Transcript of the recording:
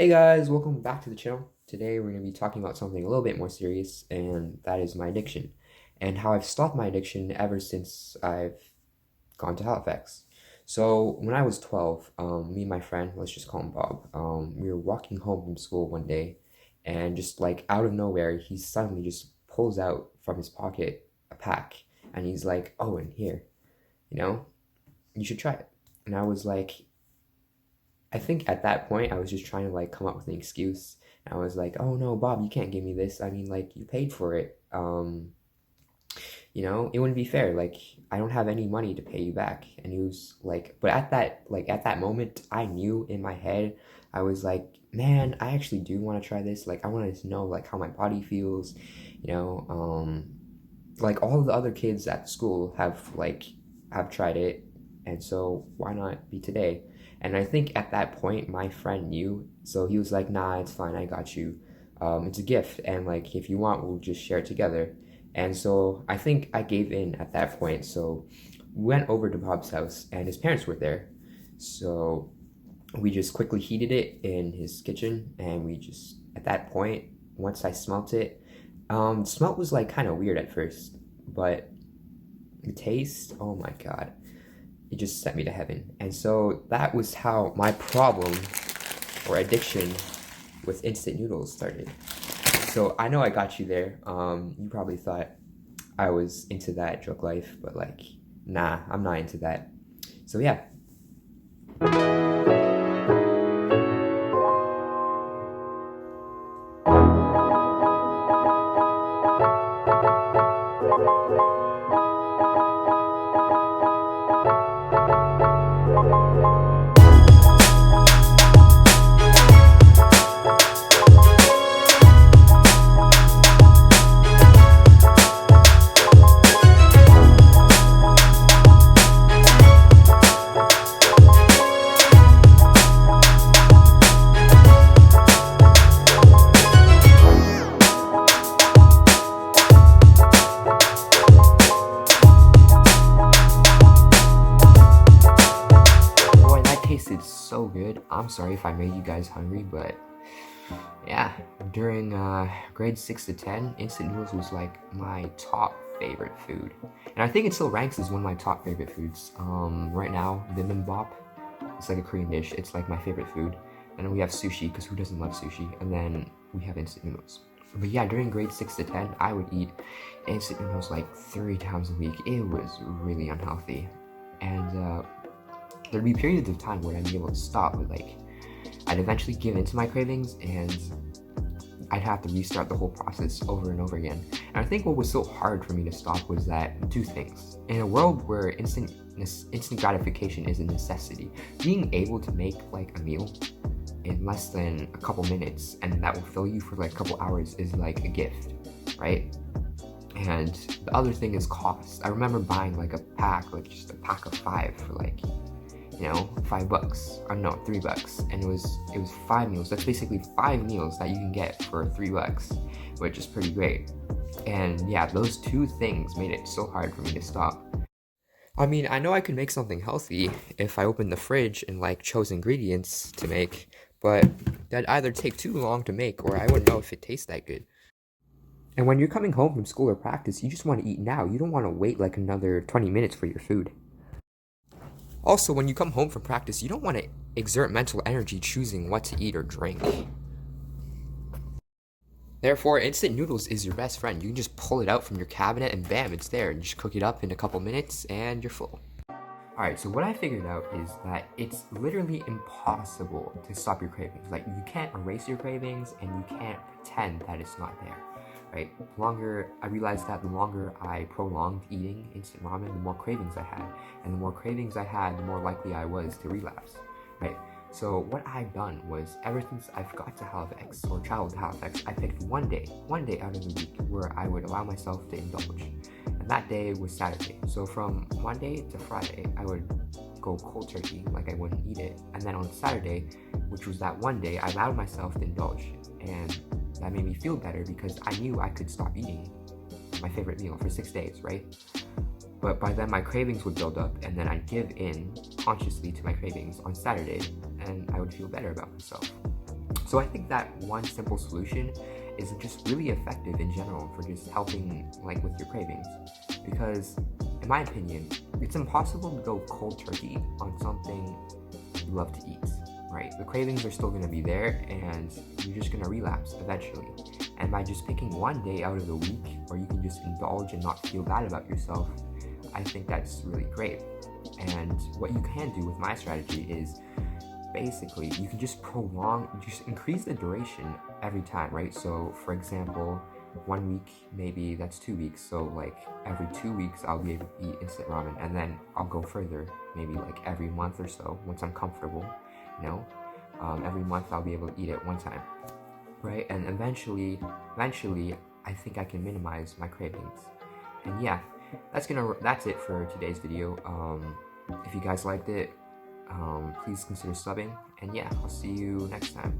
Hey guys, welcome back to the channel. Today we're going to be talking about something a little bit more serious, and that is my addiction and how I've stopped my addiction ever since I've gone to Halifax. So when I was 12, me and my friend, let's just call him Bob, we were walking home from school one day, and just like out of nowhere, he suddenly just pulls out from his pocket a pack, and he's like, "Oh, and here, you know, you should try it." And I was like, I think at that point I was just trying to like come up with an excuse. And I was like, "Oh no, Bob, you can't give me this. I mean, like you paid for it. It wouldn't be fair. Like I don't have any money to pay you back." And he was like, but at that moment, I knew in my head, I was like, "Man, I actually do want to try this. Like I wanted to know like how my body feels, you know, like all of the other kids at the school have tried it, and so why not be today?" And I think at that point my friend knew, so he was like, "Nah, it's fine, I got you. It's a gift, and like if you want, we'll just share it together." And so I think I gave in at that point. So we went over to Bob's house, and his parents were there. So we just quickly heated it in his kitchen, and we just at that point, once I smelt it, the smell was like kind of weird at first, but the taste, oh my god, it just sent me to heaven. And so that was how my problem or addiction with instant noodles started. So I know I got you there. You probably thought I was into that drug life, but like, nah, I'm not into that. So yeah. Boy, that tasted so good. I'm sorry if I made you guys hungry, but yeah, during grade 6 to 10, instant noodles was like my top favorite food. And I think it still ranks as one of my top favorite foods. Right now, bibimbap, it's like a Korean dish. It's like my favorite food. And then we have sushi, because who doesn't love sushi? And then we have instant noodles. But yeah, during grade 6 to 10, I would eat instant noodles like 3 times a week. It was really unhealthy. And there'd be periods of time where I'd be able to stop, but like I'd eventually give in to my cravings, and I'd have to restart the whole process over and over again. And I think what was so hard for me to stop was that two things. In a world where instant gratification is a necessity, being able to make like a meal in less than a couple minutes and that will fill you for like a couple hours is like a gift, right? And the other thing is cost. I remember buying like a pack, like just a pack of 5 for like, $5, or no, $3, and it was 5 meals. That's basically 5 meals that you can get for $3, which is pretty great. And yeah, those two things made it so hard for me to stop. I mean, I know I could make something healthy if I opened the fridge and like chose ingredients to make, but that'd either take too long to make, or I wouldn't know if it tastes that good. And when you're coming home from school or practice, you just want to eat now. You don't want to wait like another 20 minutes for your food. Also, when you come home from practice, you don't want to exert mental energy choosing what to eat or drink. Therefore, instant noodles is your best friend. You can just pull it out from your cabinet and bam, it's there. And just cook it up in a couple minutes and you're full. Alright, so what I figured out is that it's literally impossible to stop your cravings. Like, you can't erase your cravings and you can't pretend that it's not there. Right? I realized that the longer I prolonged eating instant ramen, the more cravings I had. And the more cravings I had, the more likely I was to relapse. Right? So what I've done was, ever since I've got to Halifax, or traveled to Halifax, I picked one day out of the week where I would allow myself to indulge. And that day was Saturday. So from Monday to Friday, I would go cold turkey, like I wouldn't eat it. And then on Saturday, which was that one day, I allowed myself to indulge. And that made me feel better because I knew I could stop eating my favorite meal for 6 days, right? But by then my cravings would build up, and then I'd give in consciously to my cravings on Saturday, and I would feel better about myself. So I think that one simple solution is just really effective in general for just helping like with your cravings, because in my opinion, it's impossible to go cold turkey on something you love to eat, right? The cravings are still going to be there and you're just going to relapse eventually. And by just picking one day out of the week where you can just indulge and not feel bad about yourself, I think that's really great. And what you can do with my strategy is basically you can just just increase the duration every time, right? So for example, 1 week, maybe that's 2 weeks, so like every 2 weeks I'll be able to eat instant ramen, and then I'll go further, maybe like every month or so once I'm comfortable, you know. Every month I'll be able to eat it one time, right? And eventually I think I can minimize my cravings. And yeah, that's it for today's video. If you guys liked it, please consider subbing, and yeah, I'll see you next time.